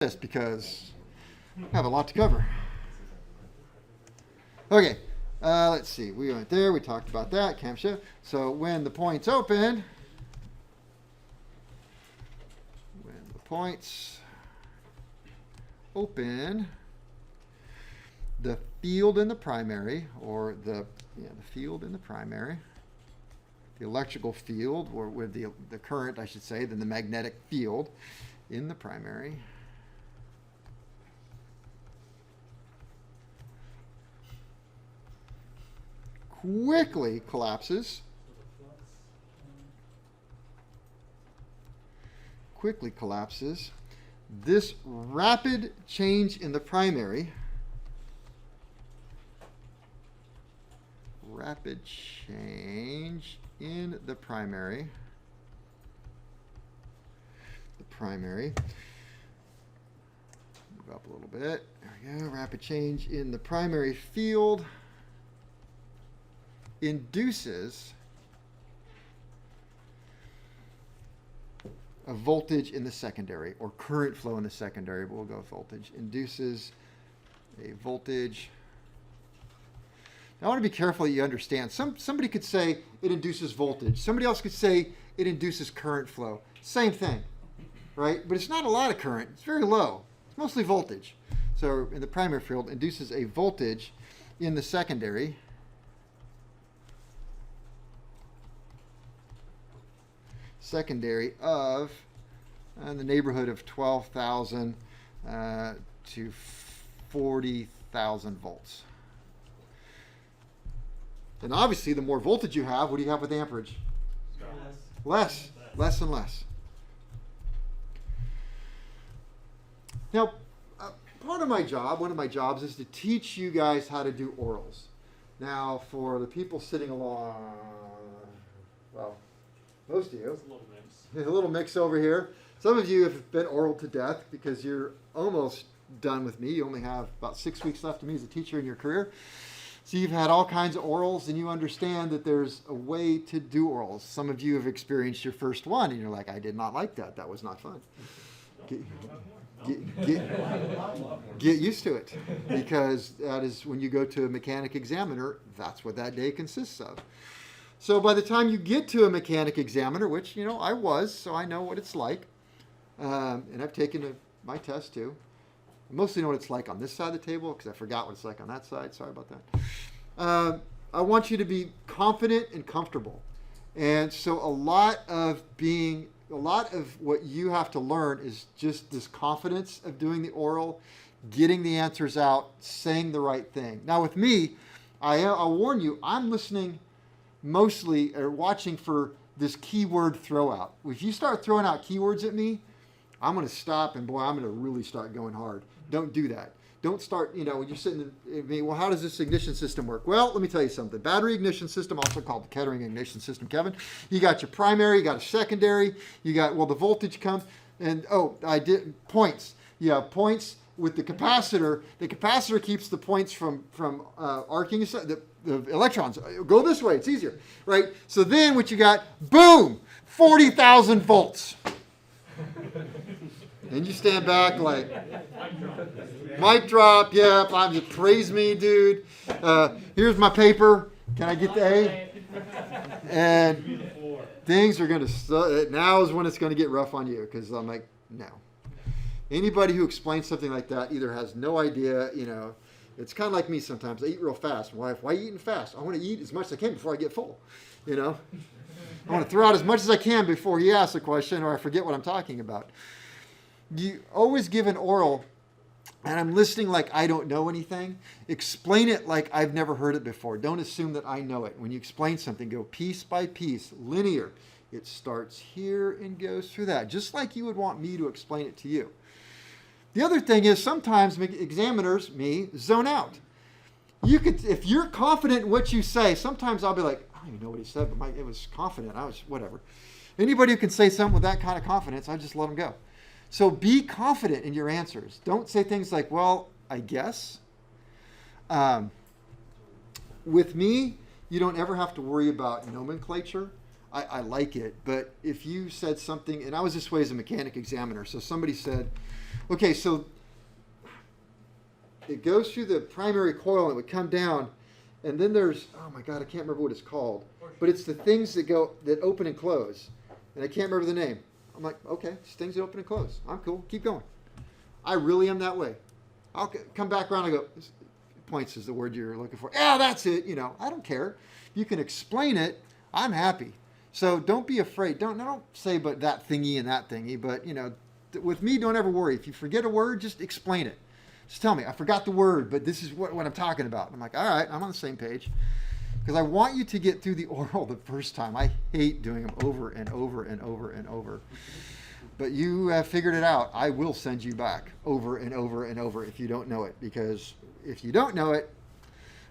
this because I have a lot to cover. Okay, let's see. We went there. We talked about that. Camshaft. So when the points open, the field in the primary, or the field in the primary, the electrical field, or with the current, I should say, then the magnetic field in the primary quickly collapses. This rapid change in the primary, move up a little bit, there we go, rapid change in the primary field induces a voltage in the secondary, or current flow in the secondary, but we'll go voltage, induces a voltage. Now, I want to be careful that you understand. Somebody could say it induces voltage. Somebody else could say it induces current flow. Same thing, right? But it's not a lot of current. It's very low. It's mostly voltage. So in the primary field, induces a voltage in the secondary. Of in the neighborhood of 12,000 to 40,000 volts. And obviously, the more voltage you have, what do you have with amperage? Less and less. Now, one of my jobs is to teach you guys how to do orals. Now, for the people sitting along, well, most of you. There's a little mix over here. Some of you have been oral to death because you're almost done with me. You only have about 6 weeks left of me as a teacher in your career. So you've had all kinds of orals, and you understand that there's a way to do orals. Some of you have experienced your first one, and you're like, I did not like that. That was not fun. Get used to it, because that is when you go to a mechanic examiner, that's what that day consists of. So by the time you get to a mechanic examiner, which, I was, so I know what it's like, and I've taken my test too. I mostly know what it's like on this side of the table because I forgot what it's like on that side. Sorry about that. I want you to be confident and comfortable. And so a lot of what you have to learn is just this confidence of doing the oral, getting the answers out, saying the right thing. Now with me, I'll warn you, I'm listening mostly, or watching for this keyword throw out. If you start throwing out keywords at me, I'm going to stop, and boy, I'm going to really start going hard. Don't do that. Don't start, when you're sitting in, well, how does this ignition system work? Well, let me tell you something. Battery ignition system, also called the Kettering ignition system, Kevin. You got your primary, you got a secondary, you got, the voltage comes, and points. You have points with the capacitor. The capacitor keeps the points from arcing, the electrons. Go this way, it's easier, right? So then what you got, boom, 40,000 volts. And you stand back like, mic drop, yep, I'm just praise me, dude. Here's my paper. Can I get the A? And things are going to, now is when it's going to get rough on you, because I'm like, no. Anybody who explains something like that either has no idea, it's kind of like me sometimes. I eat real fast. Why are you eating fast? I want to eat as much as I can before I get full, I want to throw out as much as I can before he asks a question or I forget what I'm talking about. You always give an oral, and I'm listening like I don't know anything. Explain it like I've never heard it before. Don't assume that I know it. When you explain something, go piece by piece, linear. It starts here and goes through that, just like you would want me to explain it to you. The other thing is sometimes examiners, zone out. If you're confident in what you say, sometimes I'll be like, I don't even know what he said, but it was confident. I was whatever. Anybody who can say something with that kind of confidence, I just let them go. So be confident in your answers. Don't say things like, well, I guess. With me, you don't ever have to worry about nomenclature. I like it, but if you said something, and I was this way as a mechanic examiner, so somebody said, Okay, so it goes through the primary coil and it would come down, and then there's, oh my God, I can't remember what it's called, but it's the things that open and close, and I can't remember the name. I'm like, okay, it's things that open and close. I'm cool. Keep going. I really am that way. I'll come back around and go, points is the word you're looking for. Yeah, that's it. I don't care. You can explain it. I'm happy. So don't be afraid. Don't say but that thingy and that thingy. But, with me, don't ever worry. If you forget a word, just explain it. Just tell me, I forgot the word, but this is what I'm talking about. And I'm like, all right, I'm on the same page. Because I want you to get through the oral the first time. I hate doing them over and over and over and over. But you have figured it out. I will send you back over and over and over if you don't know it. Because if you don't know it,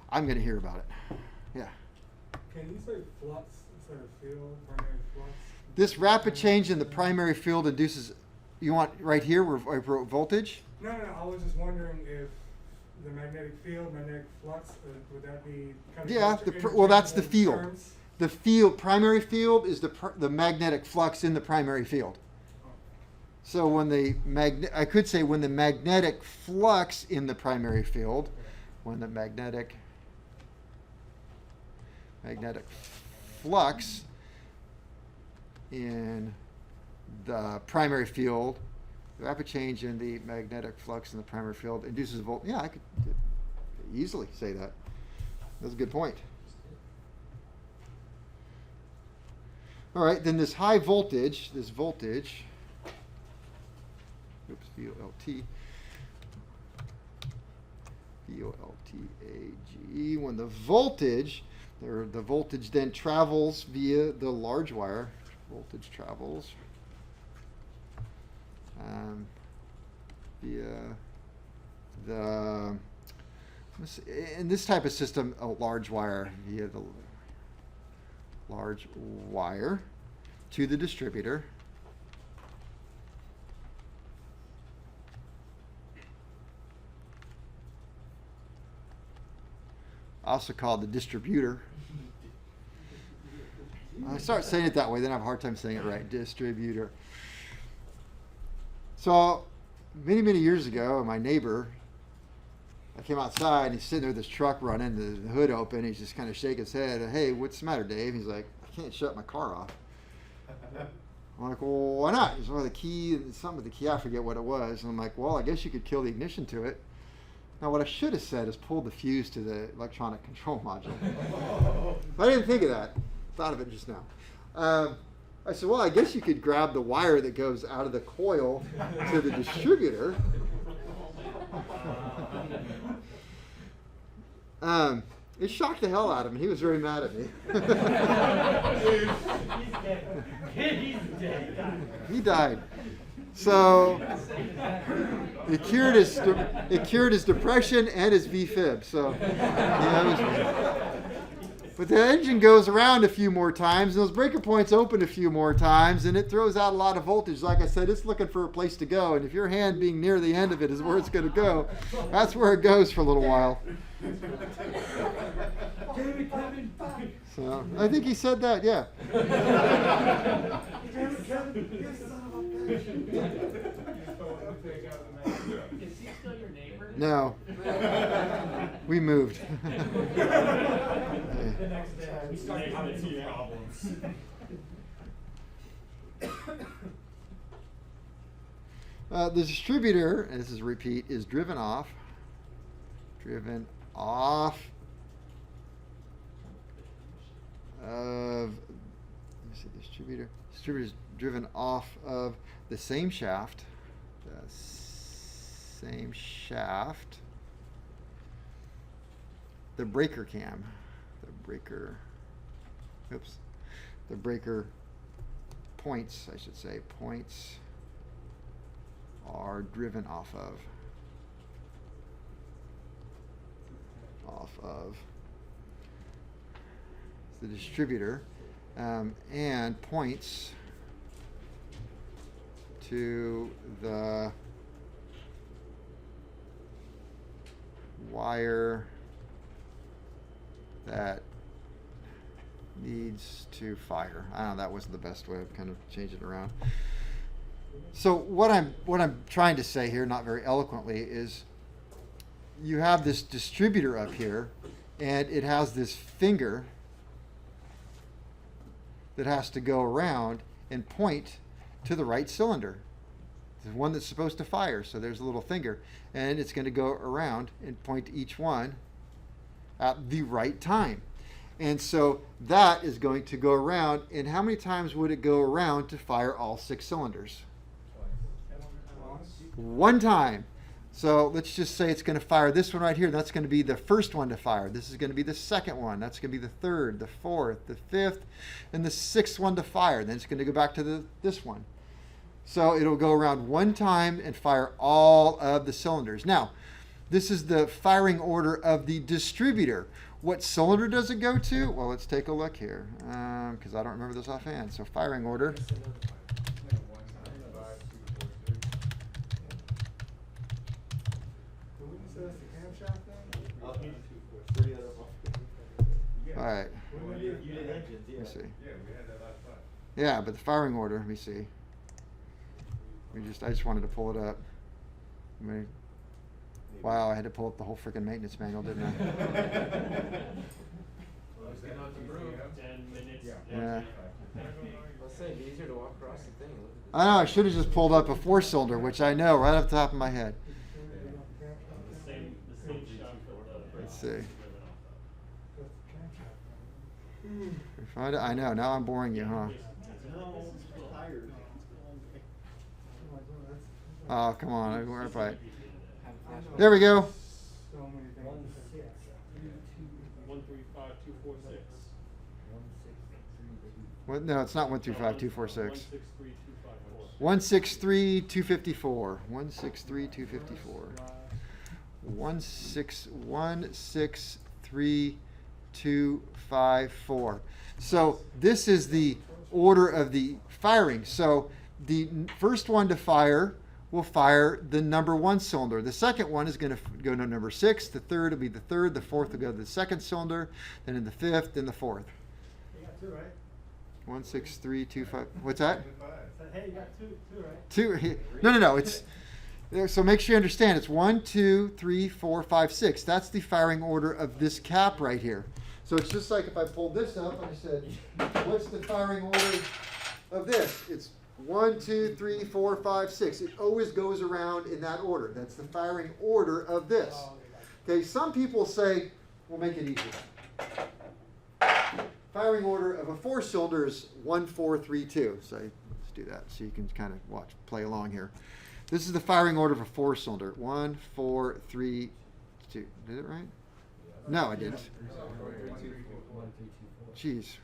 I'm going to hear about it. Yeah. Can you say flux instead of field, primary flux? This rapid change in the primary field induces, you want right here where I wrote voltage? No. I was just wondering if the magnetic field, magnetic flux, would that be kind of that's the field. Terms? The field, primary field is the magnetic flux in the primary field. So when I could say when the magnetic flux in the primary field, when the magnetic flux in the primary field, the rapid change in the magnetic flux in the primary field induces voltage. Yeah, I could easily say that. That's a good point. All right, then this high voltage, VOLT, VOLTAGE, when the voltage then travels via the large wire, voltage travels via in this type of system, a large wire via the large wire to the distributor. Also called the distributor. I start saying it that way, then I have a hard time saying it right. Distributor. So many, many years ago, my neighbor, I came outside and he's sitting there with his truck running, the hood open. He's just kind of shaking his head. Hey, what's the matter, Dave? He's like, I can't shut my car off. I'm like, well, why not? He's the key, something with the key, I forget what it was. And I'm like, well, I guess you could kill the ignition to it. Now, what I should have said is pull the fuse to the electronic control module. I didn't think of that. Thought of it just now. I said, well, I guess you could grab the wire that goes out of the coil to the distributor. It shocked the hell out of him. He was very mad at me. He's dead. He died. So it cured his depression and his VFib. So but the engine goes around a few more times, and those breaker points open a few more times, and it throws out a lot of voltage. Like I said, it's looking for a place to go, and if your hand being near the end of it is where it's going to go, that's where it goes for a little while. So I think he said that, yeah. Is he still your neighbor? No. We moved. The next day, we started having some problems. The distributor, and this is a repeat, is driven off. Of, let's see, distributor is driven off of the same shaft. The breaker cam. The breaker points, I should say, are driven off of the distributor, and points to the wire that needs to fire. I don't know, that wasn't the best way of kind of changing it around. So what I'm trying to say here, not very eloquently, is you have this distributor up here, and it has this finger that has to go around and point to the right cylinder, the one that's supposed to fire. So there's a little finger, and it's going to go around and point to each one at the right time. And so that is going to go around, and how many times would it go around to fire all 6 cylinders? One time. So let's just say it's going to fire this one right here. That's going to be the first one to fire. This is going to be the second one. That's going to be the third, the fourth, the fifth, and the 6th one to fire. Then it's going to go back to this one. So it'll go around one time and fire all of the cylinders. Now, this is the firing order of the distributor. What cylinder does it go to? Well, let's take a look here, because I don't remember this offhand. So firing order. All right. Let's see. Yeah, but the firing order. Let me see. I just wanted to pull it up. Wow, I had to pull up the whole freaking maintenance manual, didn't I? 10 minutes. Yeah. Let's say it's easier to walk across the thing. I know. I should have just pulled up a 4-cylinder, which I know right off the top of my head. The same shop that the Let's see. Find it. I know. Now I'm boring you, huh? Oh, come on. We're right. There we go. 135246. What? No, it's not 135246. 163254. 163,254. 163,254. So this is the order of the firing. So the first one to fire will fire the number 1 cylinder. The second one is going to go to number 6. The third will be the third. The fourth will go to the second cylinder. Then in the fifth, then the fourth. You got 2, right? 16325. What's that? Hey, you got two, right? 2. No. It's so make sure you understand. It's 1, 2, 3, 4, 5, 6. That's the firing order of this cap right here. So it's just like if I pulled this up and I said, "What's the firing order of this?" It's 1, 2, 3, 4, 5, 6. It always goes around in that order. That's the firing order of this. Okay, some people say, we'll make it easier. Firing order of a 4-cylinder is 1, 4, 3, 2. So let's do that so you can kind of play along here. This is the firing order of a 4-cylinder. 1, 4, 3, 2. Did it right? No, I didn't. Jeez.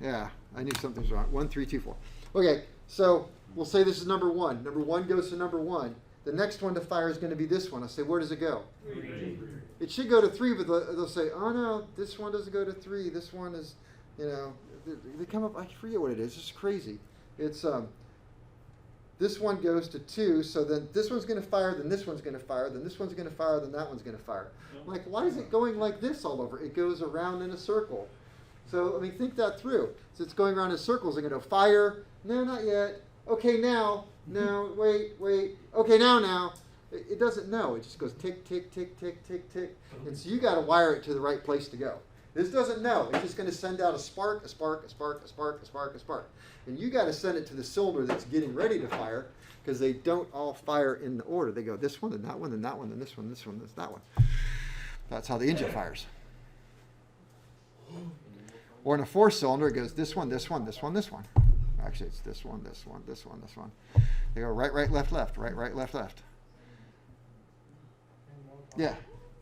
Yeah, I knew something's wrong. 1, 3, 2, 4. Okay, so we'll say this is number 1. Number 1 goes to number 1. The next one to fire is going to be this one. I'll say, where does it go? 3. It should go to 3, but they'll say, oh no, this one doesn't go to 3. This one is, they come up, I forget what it is. It's crazy. It's, this one goes to 2, so then this one's going to fire, then this one's going to fire, then this one's going to fire, then that one's going to fire. I'm like, why is it going like this all over? It goes around in a circle. So, think that through. So it's going around in circles. They're going to fire. No, not yet. Okay, now. No, wait. Okay, now. It doesn't know. It just goes tick, tick, tick, tick, tick, tick. And so you got to wire it to the right place to go. This doesn't know. It's just going to send out a spark, a spark, a spark, a spark, a spark, a spark. And you got to send it to the cylinder that's getting ready to fire, because they don't all fire in the order. They go this one, then that one, then that one, then this one, then that one. That's how the engine fires. Or in a 4-cylinder, it goes this one, this one, this one, this one. Actually, it's this one, this one, this one, this one. They go right, left, left, right, left, left. Yeah.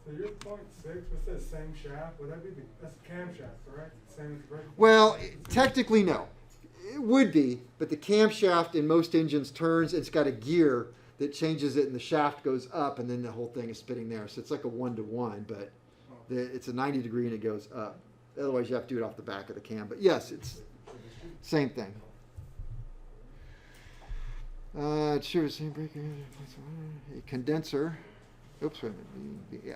So your 0.6, what's that same shaft? Would that be that's the camshaft, correct? Same as brake? Well, technically, no. It would be, but the camshaft in most engines turns. It's got a gear that changes it, and the shaft goes up, and then the whole thing is spinning there. So it's like a 1-to-1, but it's a 90 degree and it goes up. Otherwise, you have to do it off the back of the cam. But yes, it's same thing. It's sure same breaker. A condenser. Oops, wait a minute. Yeah.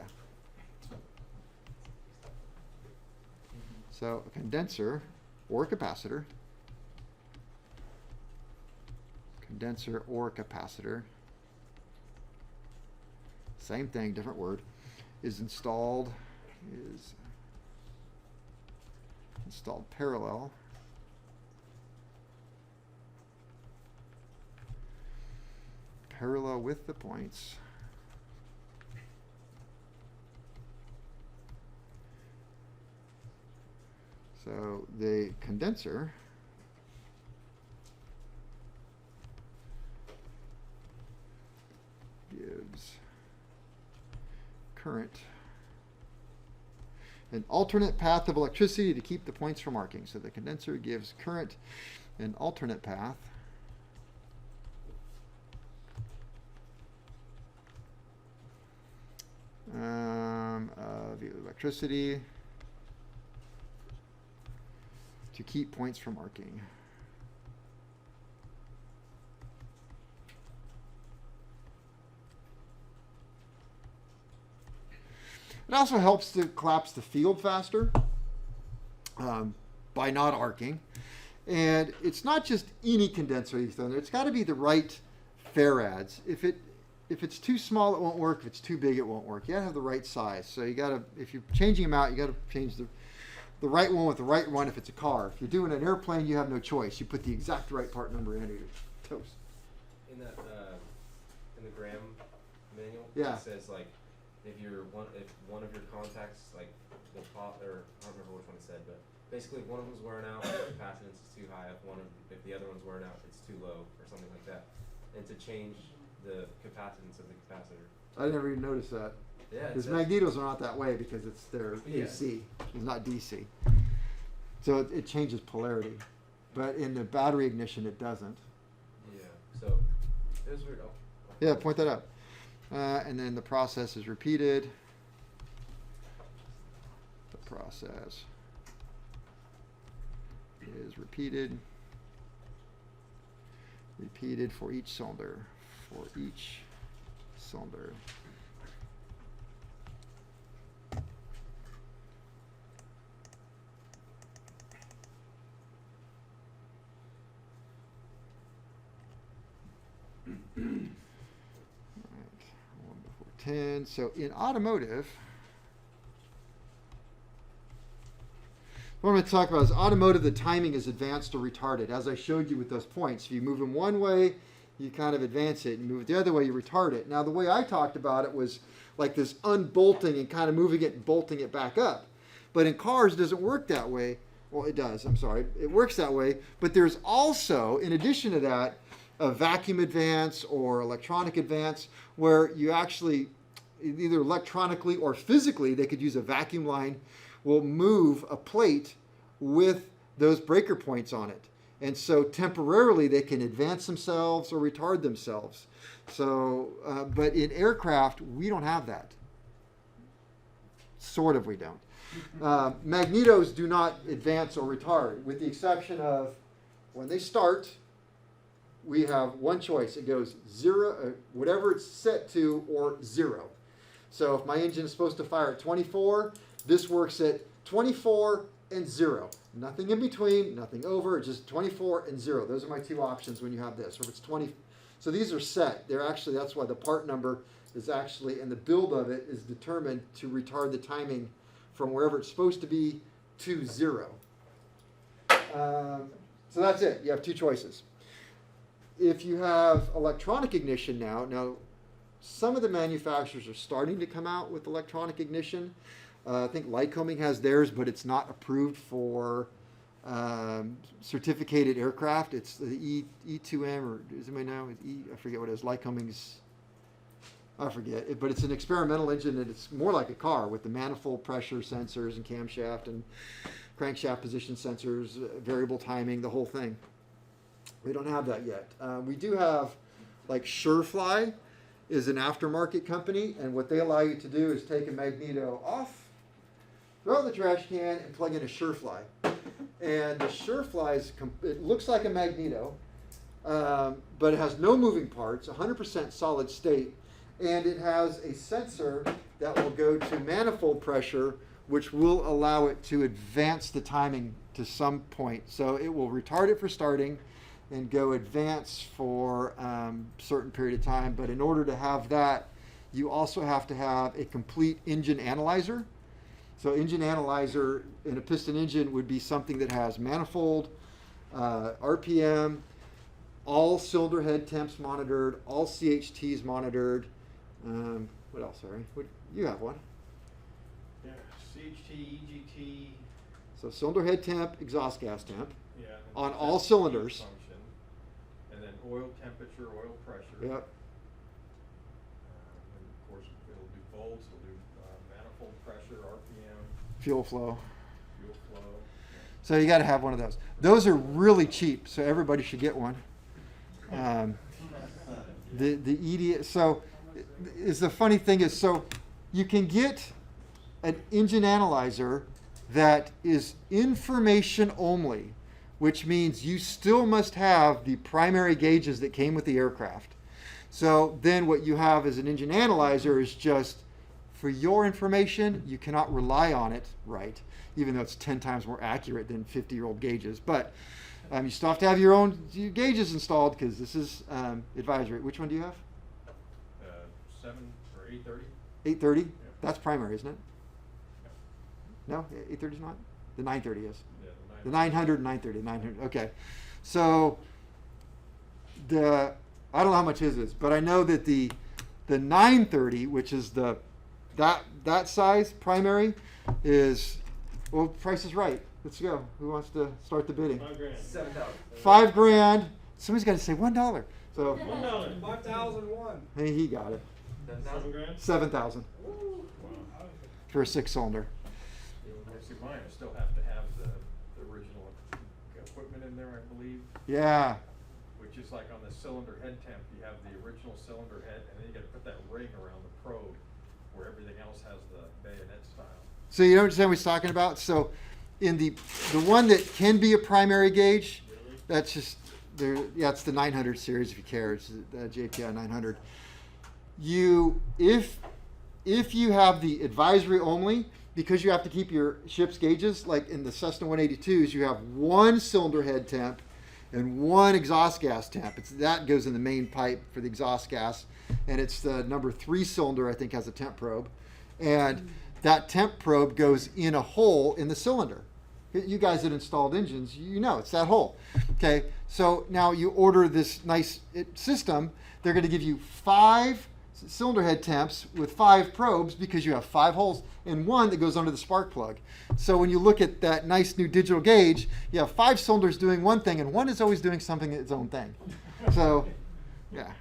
So a condenser or a capacitor condenser or capacitor, same thing, different word, is installed parallel with the points so the condenser gives current an alternate path of electricity to keep the points from arcing. So the condenser gives current an alternate path of electricity to keep points from arcing. It also helps to collapse the field faster by not arcing. And it's not just any condenser you throw in there. It's got to be the right farads. If it's too small, it won't work. If it's too big, it won't work. You got to have the right size. So you got to, if you're changing them out, you got to change the right one with the right one if it's a car. If you're doing an airplane, you have no choice. You put the exact right part number in, or you're toast. In that, in the Graham manual, Yeah. it says like, if one of your contacts like will pop, or I don't remember which one it said, but basically if one of them's wearing out, the capacitance is too high. If the other one's wearing out, it's too low, or something like that. And to change the capacitance of the capacitor. I never even noticed that. Yeah. Because magnetos are not that way because they're Yeah. AC. It's not DC. So it changes polarity. But in the battery ignition, it doesn't. Yeah. So it was weird. Yeah, point that out. And then the process is repeated. The process is repeated for each cylinder. Alright, 1 before 10. So in automotive, what I'm going to talk about is automotive, the timing is advanced or retarded. As I showed you with those points, if you move them one way, you kind of advance it. And move it the other way, you retard it. Now, the way I talked about it was like this unbolting and kind of moving it and bolting it back up. But in cars, it doesn't work that way. Well, it does. I'm sorry. It works that way. But there's also, in addition to that, a vacuum advance or electronic advance where you actually, either electronically or physically, they could use a vacuum line, will move a plate with those breaker points on it. And so temporarily they can advance themselves or retard themselves. So, but in aircraft, we don't have that. Sort of we don't. Magnetos do not advance or retard, with the exception of when they start, we have one choice. It goes 0, whatever it's set to, or 0. So if my engine is supposed to fire at 24, this works at 24 and 0. Nothing in between, nothing over, just 24 and 0. Those are my two options when you have this. Or if it's 20, so these are set. They're actually, that's why the part number is actually, and the build of it is determined to retard the timing from wherever it's supposed to be to 0. So that's it. You have two choices. If you have electronic ignition now some of the manufacturers are starting to come out with electronic ignition. I think Lycoming has theirs, but it's not approved for certificated aircraft. It's the E2M, or does anybody know? I forget what it is. Lycoming's, I forget. But it's an experimental engine, and it's more like a car with the manifold pressure sensors and camshaft and crankshaft position sensors, variable timing, the whole thing. We don't have that yet. We do have, like Surefly is an aftermarket company, and what they allow you to do is take a magneto off, throw it in the trash can, and plug in a Surefly. And the Surefly it looks like a magneto, but it has no moving parts, 100% solid state, and it has a sensor that will go to manifold pressure, which will allow it to advance the timing to some point. So it will retard it for starting, and go advance for certain period of time. But in order to have that, you also have to have a complete engine analyzer. So engine analyzer in a piston engine would be something that has manifold, RPM, all cylinder head temps monitored, all CHTs monitored. What else? Sorry, you have one. Yeah, CHT, EGT. So cylinder head temp, exhaust gas temp. Yeah. and On then all heat cylinders. Function, and then oil temperature, oil pressure. Yep. And of course, it'll do volts, it'll do manifold pressure, RPM, Fuel flow. fuel flow. So you got to have one of those. Those are really cheap, so everybody should get one. The ED. So is the funny thing is, so you can get an engine analyzer that is information only, which means you still must have the primary gauges that came with the aircraft. So then what you have as an engine analyzer is just for your information. You cannot rely on it, right? Even though it's 10 times more accurate than 50-year-old gauges. But you still have to have your own gauges installed because this is advisory. Which one do you have? 7 or 830. 830? Yeah. That's primary, isn't it? No, 830 is not? The 930 is. Yeah, The 900 and 930. 900. Okay. So I don't know how much his is, but I know that the 930, which is that size primary, is, well, Price is Right. Let's go. Who wants to start the bidding? $5,000. $5,000. Somebody's got to say $1. So $1. 5,001. hey, he got it. $7,000. 7,000 Wow. for a 6-cylinder. See, mine, I still have to have the original equipment in there, I believe, Yeah. which is like on the cylinder head temp, you have the original cylinder head, and then you gotta put that ring around the probe where everything else has the bayonet style. So you understand what he's talking about? So in the one that can be a primary gauge, Really? that's just there. Yeah, it's the 900 series if you care. It's the JPI 900. If you have the advisory only, because you have to keep your ship's gauges, like in the Cessna 182s, you have one cylinder head temp and one exhaust gas temp. That goes in the main pipe for the exhaust gas, and it's the number 3 cylinder, I think, has a temp probe, and that temp probe goes in a hole in the cylinder. You guys that installed engines, you know it's that hole. Okay, so now you order this nice system. They're going to give you 5 cylinder head temps with 5 probes because you have 5 holes and one that goes under the spark plug. So when you look at that nice new digital gauge, you have 5 cylinders doing one thing and one is always doing something its own thing. So, yeah.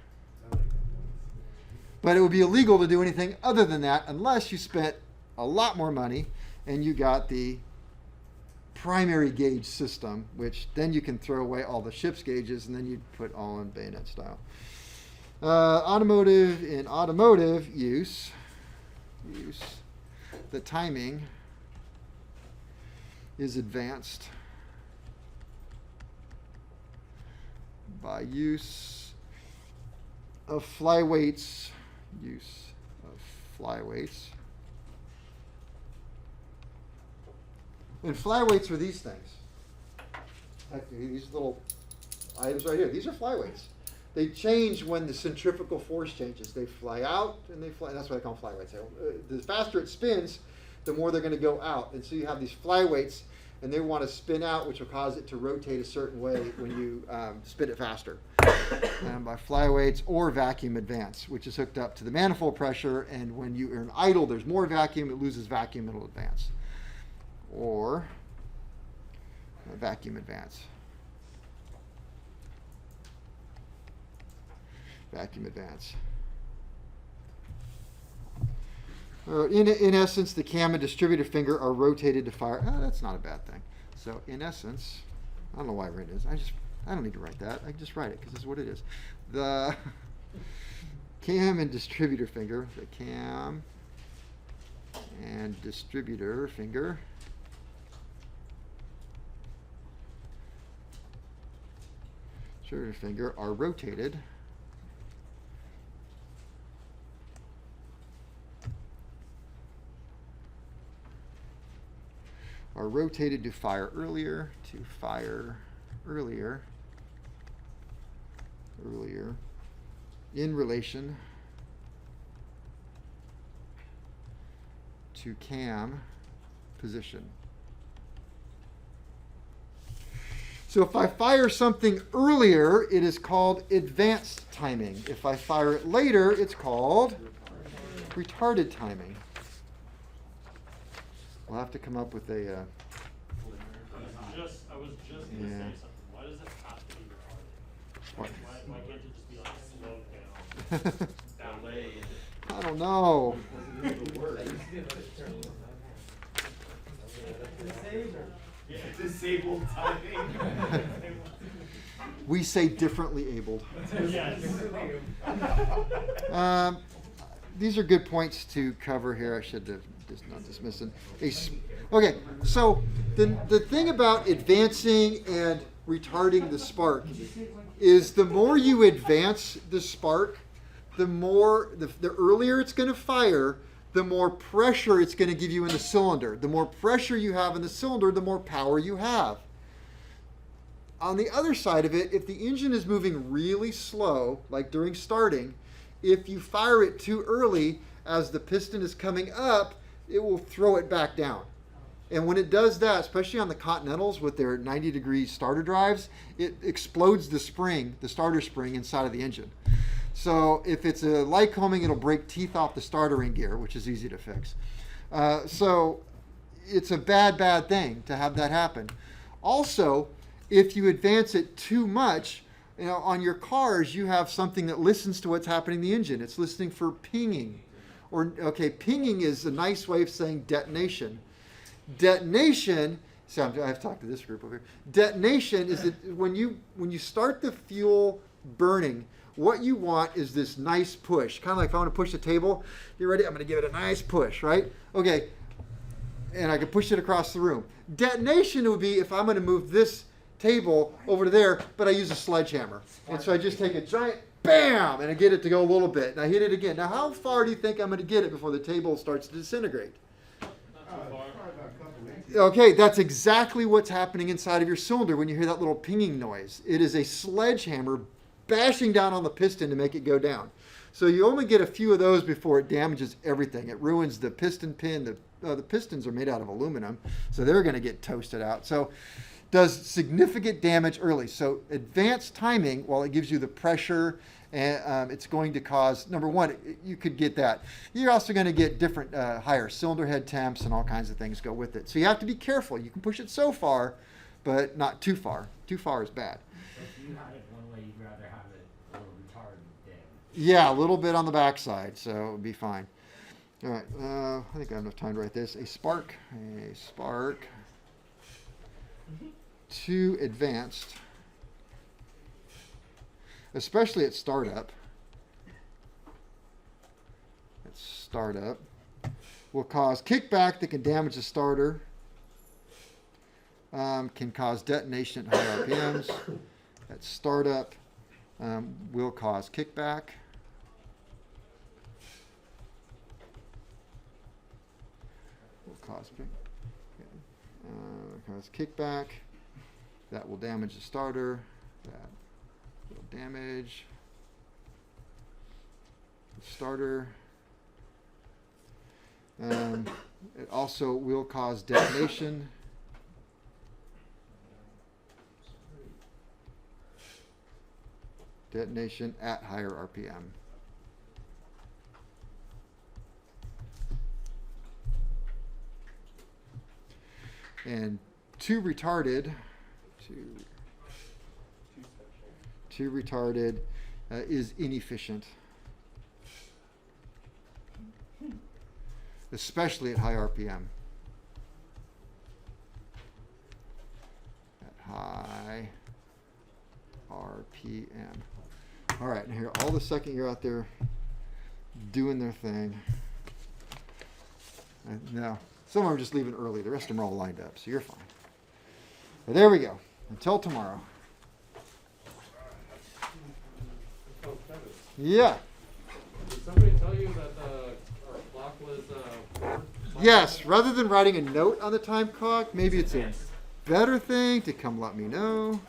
But it would be illegal to do anything other than that unless you spent a lot more money and you got the primary gauge system, which then you can throw away all the ship's gauges and then you put all in bayonet style. Automotive, in automotive use, the timing is advanced by use of flyweights, And flyweights are these things. Actually, these little items right here. These are flyweights. They change when the centrifugal force changes. They fly out and they fly. That's why I call them flyweights. The faster it spins, the more they're going to go out. And so you have these flyweights, and they want to spin out, which will cause it to rotate a certain way when you spin it faster. And by flyweights or vacuum advance, which is hooked up to the manifold pressure. And when you are in idle, there's more vacuum. It loses vacuum, it'll advance. Or vacuum advance. Vacuum advance. In essence, the cam and distributor finger are rotated to fire. Oh, that's not a bad thing. So in essence, I don't know why I write it. I don't need to write that. I can just write it because this is what it is. The cam and distributor finger. The cam and distributor finger. Distributor finger are rotated to fire earlier, earlier in relation to cam position. So if I fire something earlier, it is called advanced timing. If I fire it later, it's called retarded timing. We'll have to come up with a... I was just gonna Yeah. say something. Why does it have to be retarded? What? Why can't it just be like slowed down? Delayed. I don't know. Disabled timing. We say differently abled. Yes. These are good points to cover here. I should have just not dismissing. Okay, so the thing about advancing and retarding the spark is the more you advance the spark, the earlier it's going to fire, the more pressure it's going to give you in the cylinder. The more pressure you have in the cylinder, the more power you have. On the other side of it, if the engine is moving really slow, like during starting, if you fire it too early as the piston is coming up, it will throw it back down. And when it does that, especially on the Continentals with their 90-degree starter drives, it explodes the spring, the starter spring inside of the engine. So if it's a Lycoming, it'll break teeth off the startering gear, which is easy to fix. So it's a bad thing to have that happen. Also, if you advance it too much, on your cars, you have something that listens to what's happening in the engine. It's listening for pinging. Pinging is a nice way of saying detonation. Detonation, I've talked to this group over here. Detonation is that when you start the fuel burning, what you want is this nice push. Kind of like if I want to push a table. You ready? I'm going to give it a nice push, right? Okay. And I can push it across the room. Detonation would be if I'm going to move this table over to there, but I use a sledgehammer. And so I just take a giant bam, and I get it to go a little bit. And I hit it again. Now, how far do you think I'm going to get it before the table starts to disintegrate? Okay, that's exactly what's happening inside of your cylinder when you hear that little pinging noise. It is a sledgehammer bashing down on the piston to make it go down. So you only get a few of those before it damages everything. It ruins the piston pin. The pistons are made out of aluminum, so they're going to get toasted out. So does significant damage early. So advanced timing, while it gives you the pressure, and it's going to cause, number one, you could get that. You're also going to get different higher cylinder head temps and all kinds of things go with it. So you have to be careful. You can push it so far, but not too far. Too far is bad. If you had it one way, you'd rather have it a little retarded damage. Yeah, a little bit on the backside, so it would be fine. All right, I think I have enough time to write this. A spark too advanced, especially at startup. Will cause kickback that can damage the starter. Can cause detonation at high RPMs. At startup, will cause kickback. Cause kickback. That will damage the starter. That will damage the starter. It also will cause detonation. Detonation at higher RPM. And too retarded is inefficient, especially at high RPM. At high RPM. All right, and here, all the second year out there doing their thing. Now, some of them are just leaving early. The rest of them are all lined up, so you're fine. But there we go. Until tomorrow. Yeah. Did somebody tell you that our clock was Yes, rather than writing a note on the time clock, maybe it's a better thing to come let me know.